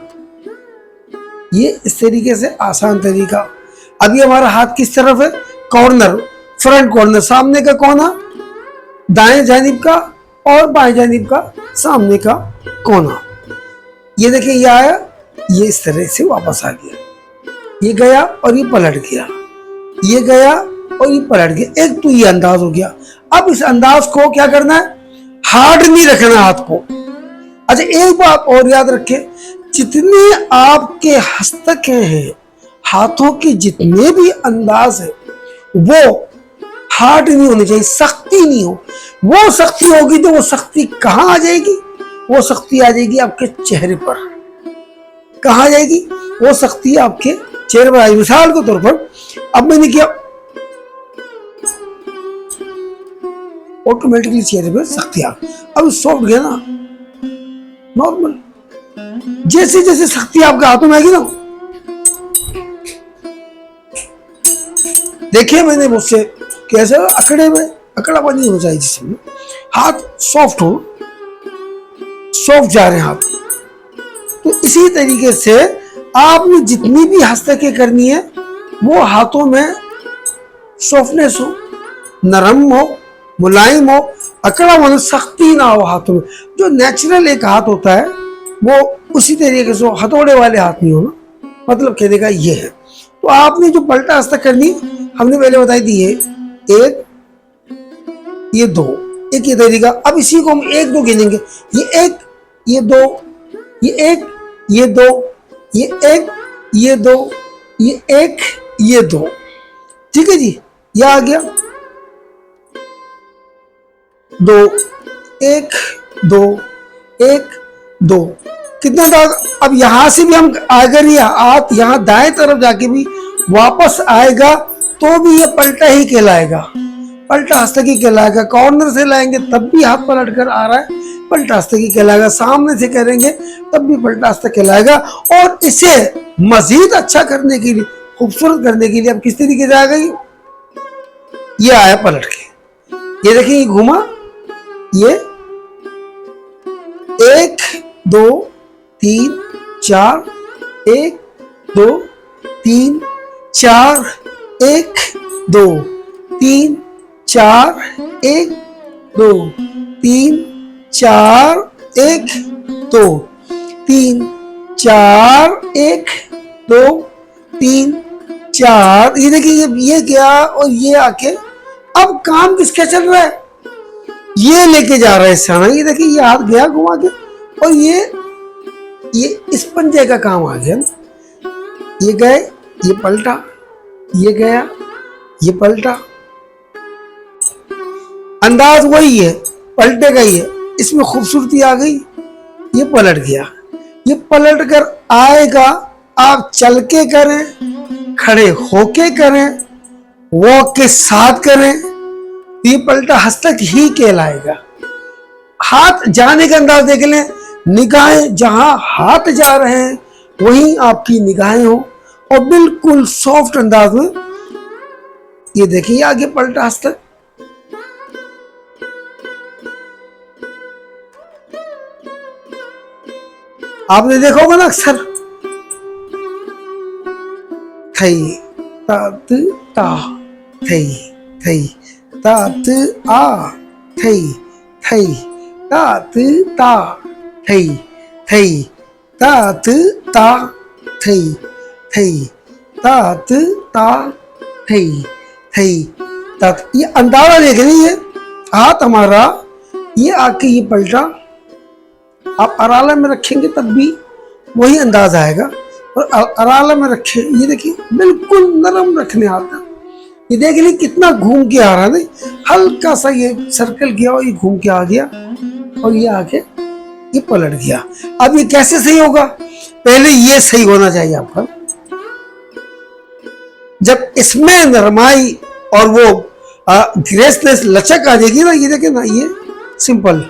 ये इस तरीके से आसान तरीका। अभी हमारा हाथ किस तरफ है, कॉर्नर, फ्रंट कॉर्नर, सामने का कोना, दाएं जानिब का और बाएं जानिब का सामने का कोना। ये देखिए ये आया, ये इस तरह से वापस आ गया, ये गया और ये पलट गया, ये गया और ये पलट गया। एक तो ये अंदाज हो गया। अब इस अंदाज को क्या करना है, हार्ड नहीं रखना हाथ को। अच्छा, एक बात और याद रखें, जितने आपके हस्तकें हैं, हाथों के जितने भी अंदाज है, वो हार्ड नहीं होनी चाहिए, सख्ती नहीं हो। वो सख्ती होगी तो वो सख्ती कहाँ आ जाएगी? वो सख्ती आ जाएगी आपके चेहरे पर। कहाँ आ जाएगी? वो सख्ती आपके चेहरे पर आएगी। मिसाल के तौर पर अब मैंने किया, ऑटोमेटिकली चेहरे पर सख्ती आ गई। अब सॉफ्ट गया ना, नॉर्मल। जैसे जैसे सख्ती आपके हाथों में आएगी ना, देखिए मैंने मुझसे कैसे अकड़े में अकड़ापन नहीं हो जाए, जिसमें हाथ सॉफ्ट हो, सॉफ्ट जा रहे हैं हाथ। तो इसी तरीके से आपने जितनी भी हस्तकें करनी है, वो हाथों में सॉफ्टनेस हो, नरम हो, मुलायम हो, अकड़ा हो, सख्ती ना हो हाथों में। जो नेचुरल एक हाथ होता है वो उसी तरीके से, हथौड़े वाले हाथ नहीं होना, मतलब कहने का ये है। तो आपने जो पलटा हस्तक करनी हमने पहले बताई दी है, एक, ये दो, एक ये तरीका। अब इसी को हम एक दो गिनेंगे, ये एक, ये दो, ये एक, ये दो, ये एक, ये दो, ये एक, ये दो। ठीक है जी, यह आ गया दो, एक, दो, एक, दो। कितना था? अब यहां से भी हम अगर ये हाथ यहां दाएं तरफ जाके भी वापस आएगा तो भी ये पलटा ही कहलाएगा, पलटा हस्तकी कहलाएगा। कॉर्नर से लाएंगे तब भी हाथ पलट कर आ रहा है, पलटा हस्तकी कहलाएगा। सामने से करेंगे तब भी पलटा हस्तक कहलाएगा। और इसे मजीद अच्छा करने के लिए, खूबसूरत करने के लिए अब किस तरीके से आ गई, ये आया पलट के, ये देखिए, ये घुमा, ये एक, दो, तीन, चार, एक, दो, तीन, चार, एक, दो, तीन, चार, एक, दो, तीन, चार, एक, दो, तीन, चार, एक, दो, तीन, चार। ये देखिए, ये गया और ये आके अब काम किसका चल रहा है, ये लेके जा रहा है साना। ये देखिए, ये हाथ गया घुमा के और ये इस पंजे का काम आ गया। ये गए, ये पलटा, ये गया, ये पलटा। अंदाज वही है, पलटे का ही है, इसमें खूबसूरती आ गई। ये पलट गया, ये पलट कर आएगा। आप चल के करें, खड़े होके करें, वॉक के साथ करें, ये पलटा हस्तक ही कहलाएगा। हाथ जाने का अंदाज देख लें, निगाहें जहां हाथ जा रहे हैं वहीं आपकी निगाहें हो, और बिल्कुल सॉफ्ट अंदाज में। ये देखिए, आगे पलटा हस्तक। आपने देखा होगा ना अक्सर, थई तात ता, थई थई तात आ, थई थई तात ता, थई थई तात ता, थई थई तात ता, थई थई तात। ये अंदाजा देख रही है, हाथ हमारा ये आके ये पलटा, आप अराला में रखेंगे तब भी वही अंदाज आएगा, और अराला में रखे, ये देखिए बिल्कुल नरम रखने आता। ये देख ली कितना घूम के आ रहा है, हल्का सा ये सर्कल किया और ये घूम के आ गया और ये आके ये पलट गया। अब ये कैसे सही होगा? पहले ये सही होना चाहिए आपका। जब इसमें नरमाई और वो ग्रेसनेस, लचक आ जाएगी ना, ये देखिए ना, ये सिंपल,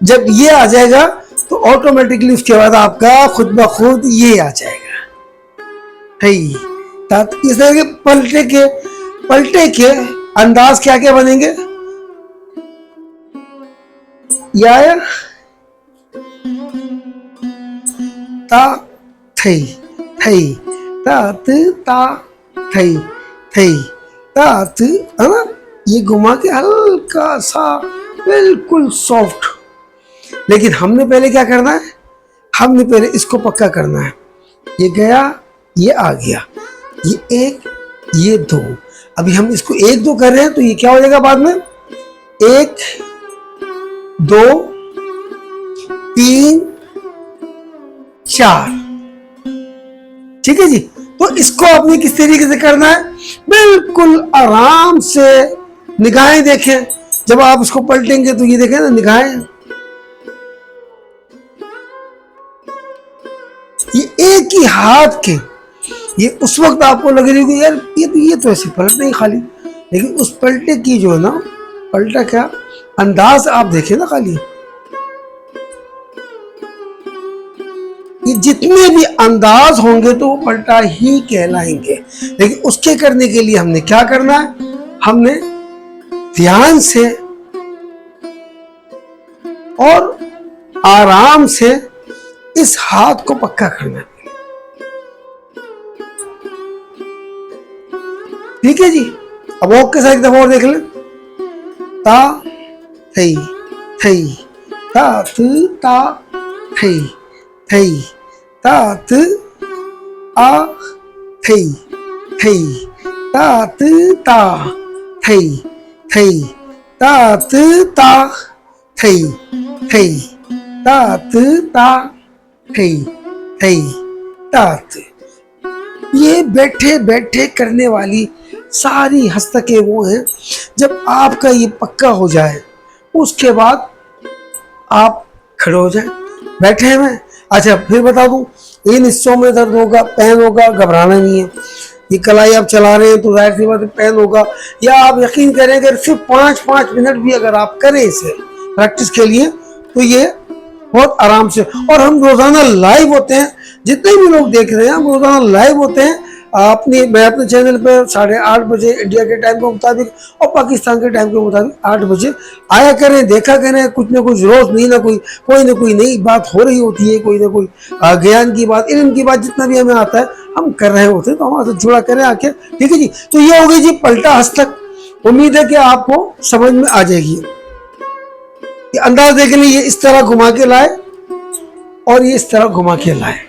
जब ये आ जाएगा तो ऑटोमेटिकली उसके बाद आपका खुद ब खुद ये आ जाएगा। इस तरह के पलटे के अंदाज क्या क्या बनेंगे? ये आया ता, थई थई तात ता, थई थई तात, है ना? ये घुमा के हल्का सा बिल्कुल सॉफ्ट। लेकिन हमने पहले क्या करना है, हमने पहले इसको पक्का करना है। ये गया, ये आ गया, ये एक, ये दो। अभी हम इसको एक दो कर रहे हैं तो ये क्या हो जाएगा बाद में, एक, 2 3 4। ठीक है जी। तो इसको आपने किस तरीके से करना है, बिल्कुल आराम से निगाहें देखें। जब आप इसको पलटेंगे तो ये देखें ना निगाहें, ये एक ही हाथ के, ये उस वक्त आपको लग रही होगी यार ये तो ऐसे पलट नहीं खाली, लेकिन उस पलटे की जो है ना, पलटा क्या अंदाज आप देखें ना, खाली ये जितने भी अंदाज होंगे तो वो पलटा ही कहलाएंगे। लेकिन उसके करने के लिए हमने क्या करना है, हमने ध्यान से और आराम से इस हाथ को पक्का करना है। ठीक है जी। अब ओके साइड दफा और देख लें। ता थई थई ता थ ता थई थई ता थ आ थई थई ता थ ता थई थई ता थ ता थई थई ता थ ता थई थई ता थ। ये बैठे बैठे करने वाली सारी हस्तकें वो हैं। जब आपका ये पक्का हो जाए उसके बाद आप खड़े हो जाए। बैठे में अच्छा फिर बता दूं, इन हिस्सों में दर्द होगा, पेन होगा, घबराना नहीं है। ये कलाई आप चला रहे हैं तो जाहिर सी बात है पेन होगा, या आप यकीन करें अगर सिर्फ 5-5 मिनट भी अगर आप करें इसे प्रैक्टिस के लिए तो ये बहुत आराम से। और हम रोजाना लाइव होते हैं, जितने भी लोग देख रहे हैं हम रोजाना लाइव होते हैं। मैं अपने चैनल पर 8:30 बजे इंडिया के टाइम के मुताबिक और पाकिस्तान के टाइम के मुताबिक 8 बजे आया करें, देखा करें। कुछ ना कुछ रोज नहीं ना कोई नई बात हो रही होती है, कोई ना कोई ज्ञान की बात, इल्म की बात, जितना भी हमें आता है हम कर रहे होते हैं, तो हमारे साथ जुड़ा करें आके। ठीक है जी। तो ये हो गई जी पलटा हस्तक। उम्मीद है कि आपको समझ में आ जाएगी। ये अंदाज देख लें, ये इस तरह घुमा के लाए और ये इस तरह घुमा के लाए।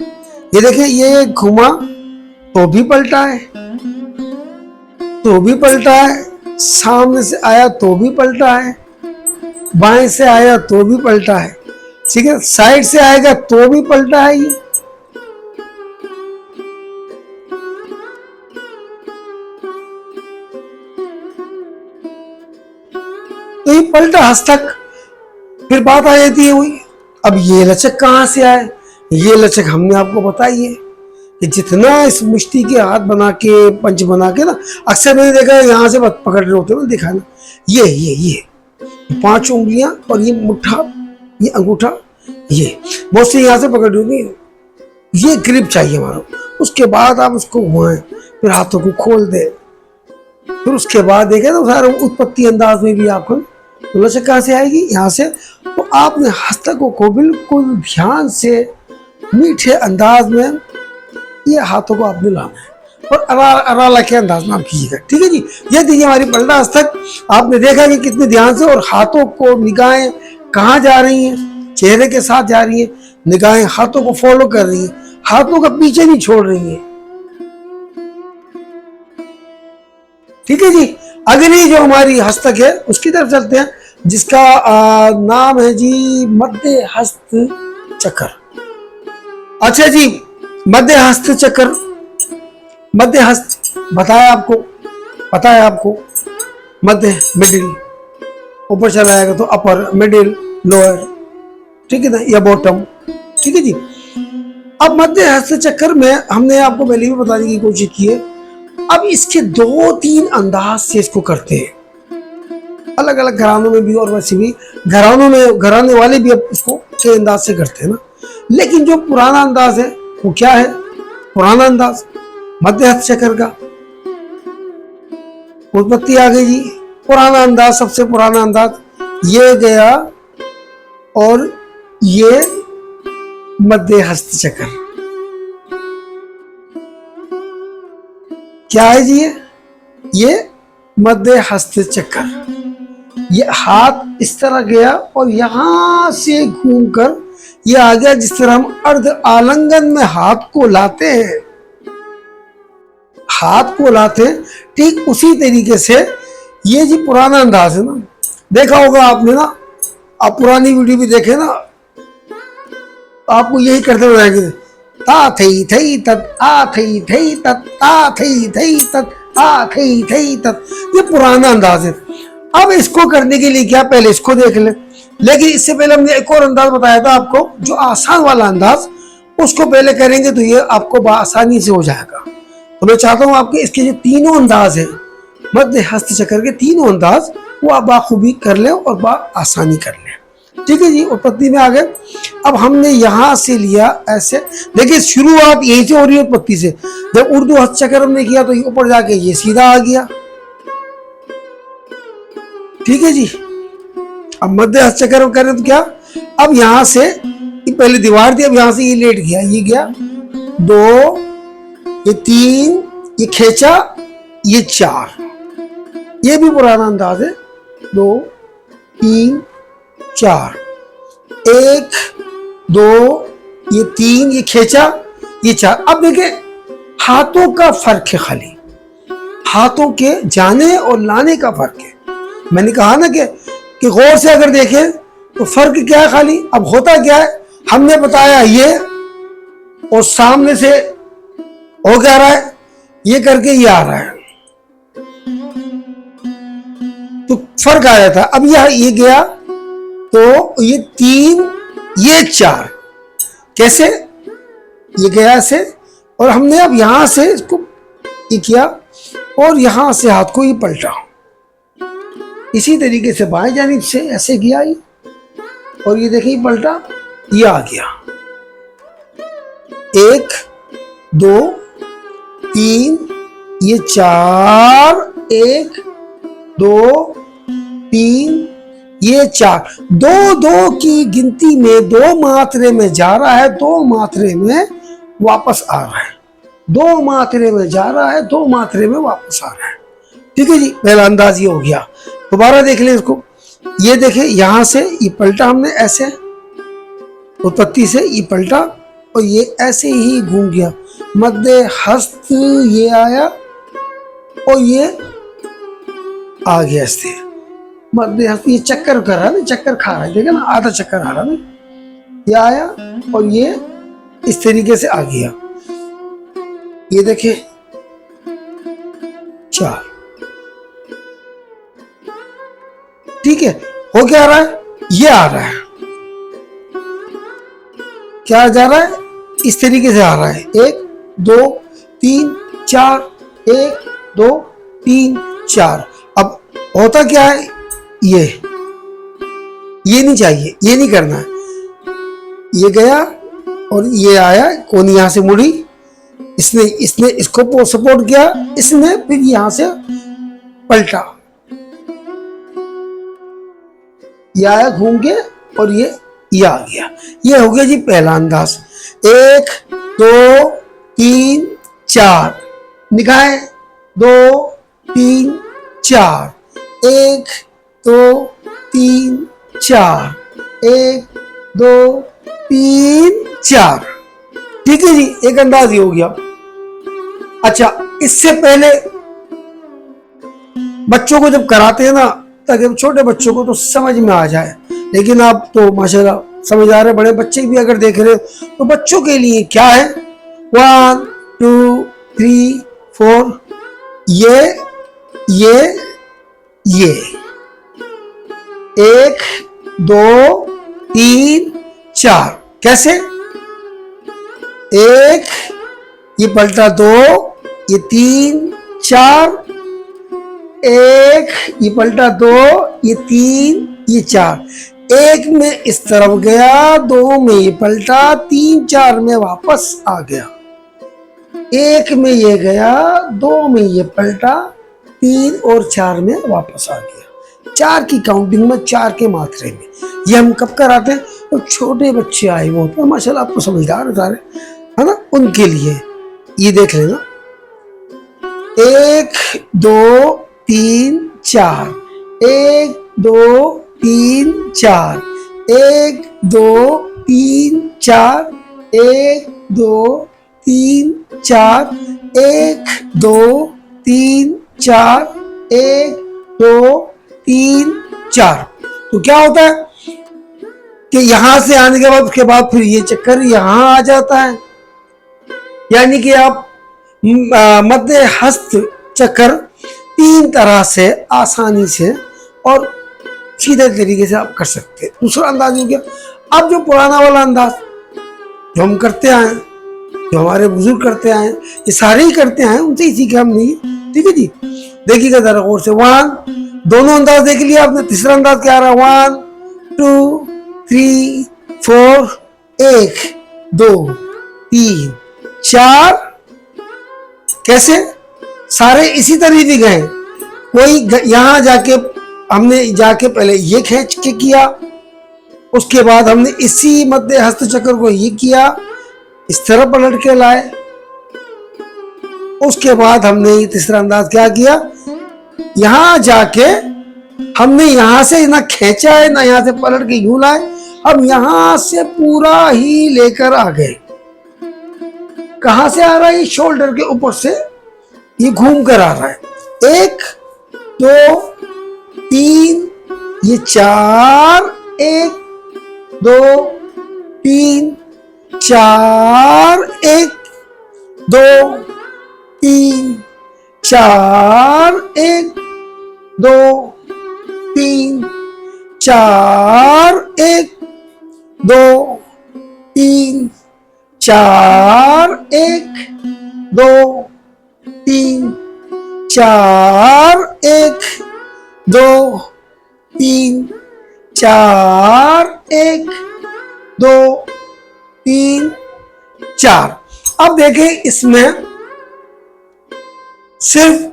ये देखें, ये घुमा तो भी पलटा है, तो भी पलटा है, सामने से आया तो भी पलटा है, बाएं से आया तो भी पलटा है। ठीक है, साइड से आएगा तो भी पलटा है। ये तो ये पलटा हस्तक। फिर बात आ जाती है वही, अब ये लचक कहां से आए? ये लचक हमने आपको बताई है कि जितना इस मुश्ती के हाथ बना के, पंच बना के ना, अक्सर मैंने देखा है यहाँ से पकड़ रहे होते हैं, देखा ना, ये 5 उंगलियां और ये मुट्ठा, ये अंगूठा, ये बहुत से यहाँ से पकड़ रही होगी। ये ग्रिप चाहिए हमारा। उसके बाद आप उसको घुमाएं, फिर हाथों को खोल दें, फिर उसके बाद देखें तो सारा उत्पत्ति अंदाज में भी आपको तो लचक कहाँ से आएगी, यहाँ से। तो आपने हस्तकों को बिल्कुल ध्यान से मीठे अंदाज में ये हाथों को आपने लाना है और अराला के अंदाज में आप कीजिएगा। ठीक है जी। ये देखिए हमारी पलटा हस्तक। आपने देखा कि कितने ध्यान से, और हाथों को निगाहें कहाँ जा रही हैं, चेहरे के साथ जा रही हैं, निगाहें हाथों को फॉलो कर रही हैं, हाथों का पीछे नहीं छोड़ रही हैं। ठीक है जी। अगली जो हमारी हस्तक है उसकी तरफ चलते हैं, जिसका नाम है जी मध्य हस्त चक्र। अच्छा जी, मध्य हस्त चक्र, मध्य हस्त बताया आपको, पता है आपको, मध्य मिडिल, ऊपर चला जाएगा तो अपर, मिडिल, लोअर, ठीक है ना, या बॉटम। ठीक है जी। अब मध्य हस्त चक्र में हमने आपको पहले भी बताने की कोशिश की है। अब इसके 2-3 अंदाज से इसको करते हैं, अलग अलग घरानों में भी, और वैसे भी घरानों में घराने वाले भी अब इसको के अंदाज से करते हैं ना। लेकिन जो पुराना अंदाज है वो क्या है? पुराना अंदाज मध्य हस्त चक्र का उत्पत्ति आ गई जी। पुराना अंदाज, सबसे पुराना अंदाज ये गया, और ये मध्य हस्त चक्र क्या है जी? ये मध्य हस्त चक्र। ये हाथ इस तरह गया और यहां से घूमकर ये आ गया, जिस तरह हम अर्ध आलिंगन में हाथ को लाते हैं, हाथ को लाते हैं, ठीक उसी तरीके से ये जी पुराना अंदाज है ना। देखा होगा आपने ना, आप पुरानी वीडियो भी देखे ना, आपको यही करते हुए रहेंगे, ता थई थई तत आ थई थई तत आ थई थई तत आ थई थई तत। ये पुराना अंदाज है। अब इसको करने के लिए क्या, पहले इसको देख ले। लेकिन इससे पहले हमने एक और अंदाज बताया था आपको, जो आसान वाला अंदाज, उसको पहले करेंगे तो ये आपको आसानी से हो जाएगा। तो मैं चाहता हूँ आपके इसके जो तीनों अंदाज है, मध्य हस्त चक्र के तीनों अंदाज, वो आप बाखूबी कर ले और आसानी कर ले। ठीक है जी, उत्पत्ति में आ गए। अब हमने यहां से लिया ऐसे, देखिए शुरुआत यहीं से हो रही है उत्पत्ति से। जब उर्दू हस्त चक्र हमने किया तो ऊपर जाके ये सीधा आ गया। ठीक है जी। अब मध्य हस्त चक्र करें तो क्या, अब यहां से ये पहले दीवार थी, अब यहां से ये लेट गया, ये गया 2, ये 3, ये खींचा, ये 4। ये भी पुराना अंदाज है। 2 3 4, 1 2, ये 3, ये खींचा, ये 4। अब देखिए हाथों का फर्क है, खाली हाथों के जाने और लाने का फर्क है। मैंने कहा ना कि गौर से अगर देखें तो फर्क क्या है, खाली अब होता क्या है, हमने बताया ये, और सामने से हो क्या रहा है, ये करके ये आ रहा है, तो फर्क आ जाता है। अब ये गया तो ये 3, ये 4, कैसे ये गया ऐसे, और हमने अब यहां से इसको ये किया और यहां से हाथ को ये पलटा, इसी तरीके से बाएं जानिब से ऐसे किया ये, और ये देखिए पलटा, ये आ गया 1 2 3, ये 4, 1 2 3, ये 4। 2 की गिनती में 2 मात्रे में जा रहा है, 2 मात्रे में वापस आ रहा है, 2 मात्रे में जा रहा है, 2 मात्रे में वापस आ रहा है। ठीक है जी, पहला अंदाज ये हो गया। दोबारा देख लें इसको, ये देखें यहां से ये पलटा हमने ऐसे, उत्पत्ति से ये पलटा और ये ऐसे ही घूम गया, मध्य हस्त ये आया और ये आ गया इससे मध्य हस्त, ये चक्कर कर रहा है, चक्कर खा रहा है, देखा ना, आधा चक्कर आ रहा है, ये आया और ये इस तरीके से आ गया। ये देखें 4। ठीक है, हो क्या रहा है, ये आ रहा है, क्या जा रहा है, इस तरीके से आ रहा है, 1 2 3 4, 1 2 3 4। अब होता क्या है, ये नहीं चाहिए, ये नहीं करना है, ये गया और ये आया, कौन यहां से मुड़ी, इसने इसको सपोर्ट किया, इसने फिर यहां से पलटा, ये आया घूम के और ये आ गया। ये हो गया जी पहला अंदाज। 1 2 3 4, निगाहें 2 3 4, 1 2 3 4, 1 2 3 4। ठीक है जी, एक अंदाज ये हो गया। अच्छा, इससे पहले बच्चों को जब कराते हैं ना, ताकि छोटे बच्चों को तो समझ में आ जाए, लेकिन आप तो माशाल्लाह समझ आ रहे, बड़े बच्चे भी अगर देख रहे तो बच्चों के लिए क्या है, 1 2 3 4, ये 1 2 3 4, कैसे, 1 ये पलटा, 2 ये 3 4, 1 ये पलटा, 2 ये 3 ये 4। 1 में इस तरफ गया, 2 में ये पलटा, 3 4 में वापस आ गया, 1 में ये गया, 2 में ये पलटा, 3 और 4 में वापस आ गया। 4 की काउंटिंग में, 4 के मात्रे में। ये हम कब कराते हैं, तो छोटे बच्चे आए हुए होते हैं, माशाल्लाह आपको समझदार है सारे, है ना, उनके लिए। ये देख लेना, 1 2 3 4, 1 2 3 4, 1 2 3 4, 1 2 3 4, 1 2 3 4, 1 2 3 4। तो क्या होता है, कि यहां से आने के बाद उसके बाद फिर ये चक्कर यहां आ जाता है। यानी कि आप मध्य हस्त चक्कर 3 तरह से आसानी से और सीधे तरीके से आप कर सकते हैं। दूसरा अंदाज हो गया। अब जो पुराना वाला अंदाज जो हम करते आए, जो हमारे बुजुर्ग करते आए, ये सारे ही करते आए, उनसे ही सीखे हमने। ठीक है जी, देखिएगा जरा गौर से। 1, दोनों अंदाज देख लिया आपने। तीसरा अंदाज क्या आ रहा है? 1 2 3 4, 1 2 3 4। कैसे? सारे इसी तरीके गए। कोई यहां जाके हमने जाके पहले ये खींच के किया, उसके बाद हमने इसी मध्य हस्त चक्र को ये किया, इस तरह पलट के लाए। उसके बाद हमने ये तीसरा अंदाज क्या किया, यहां जाके हमने यहां से ना खींचा है ना यहां से पलट के यूं लाए, हम यहां से पूरा ही लेकर आ गए। कहां से आ रहा है? ये शोल्डर के ऊपर से ये घूम कर आ रहा है। 1 2 3, ये 4, 1 2 3 4, 1 2 3 4, 1 2 3 4, 1 2 3 4, 1 2 3 4, 1 2 3 4, 1 2 3 4। अब देखें, इसमें सिर्फ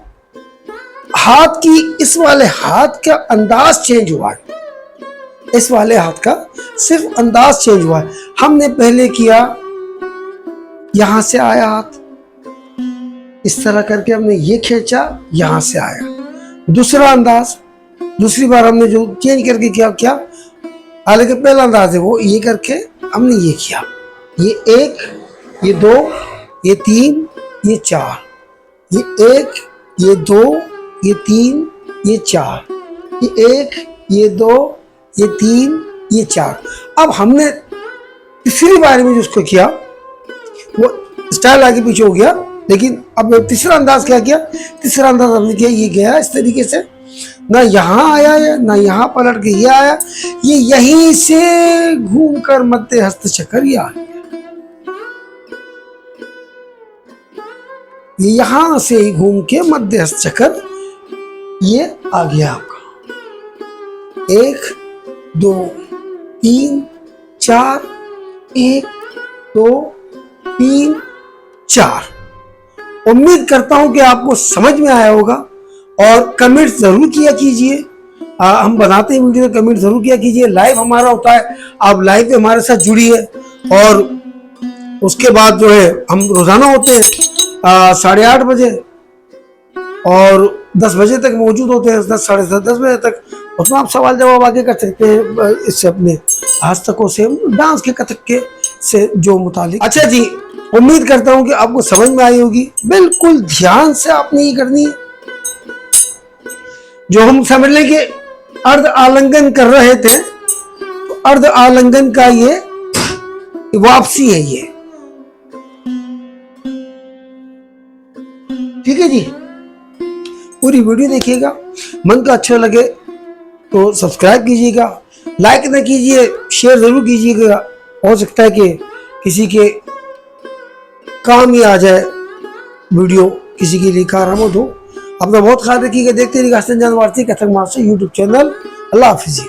हाथ की, इस वाले हाथ का अंदाज चेंज हुआ है। इस वाले हाथ का सिर्फ अंदाज चेंज हुआ है। हमने पहले किया, यहां से आया हाथ, इस तरह करके हमने ये खींचा, यहां से आया। दूसरा अंदाज, दूसरी बार हमने जो चेंज करके किया, हालांकि पहला अंदाज है वो ये करके हमने ये किया। ये 1, ये 2, ये 3, ये 4, ये 1, ये 2, ये 3, ये 4, ये 1, ये 2, ये 3, ये 4। अब हमने तीसरी बार में जिसको किया वो स्टाइल आगे पीछे हो गया, लेकिन अब तीसरा अंदाज क्या किया? तीसरा अंदाज हमने किया, ये गया इस तरीके से, ना यहाँ आया है ना यहाँ पलट के ये आया, ये यहीं से घूमकर मध्य हस्त चक्र ये आ गया। ये यहां से ही घूम के मध्य हस्त चक्र ये आ गया आपका। 1 2 3 4, 1 2 3 4। उम्मीद करता हूं कि आपको समझ में आया होगा, और कमेंट जरूर किया कीजिए। हम बनाते हैं वीडियो, कमेंट जरूर किया कीजिए। लाइव हमारा होता है, आप लाइव पे हमारे साथ जुड़िए। और उसके बाद जो है हम रोजाना होते हैं 8:30 बजे और 10 बजे तक मौजूद होते हैं, 10 साढ़े 10 बजे तक। उसमें आप सवाल जवाब आगे कर सकते हैं इससे, अपने हस्तकों से, डांस के, कथक के से जो मुतालिक। अच्छा जी, उम्मीद करता हूं कि आपको समझ में आई होगी। बिल्कुल ध्यान से आपने ये करनी है। जो हम समझ लें कि अर्ध आलिंगन कर रहे थे, तो अर्ध आलिंगन का ये वापसी है ये। ठीक है जी, पूरी वीडियो देखिएगा। मन का अच्छा लगे तो सब्सक्राइब कीजिएगा, लाइक ना कीजिए, शेयर जरूर कीजिएगा। हो सकता है कि किसी के काम ही आ जाए वीडियो, किसी के लिए कारआमद हो। अपना बहुत ख्याल रखिएगा। देखते रहिएगा Hasan Jan Warsi Kathak master YouTube channel. अल्लाह हाफिज़।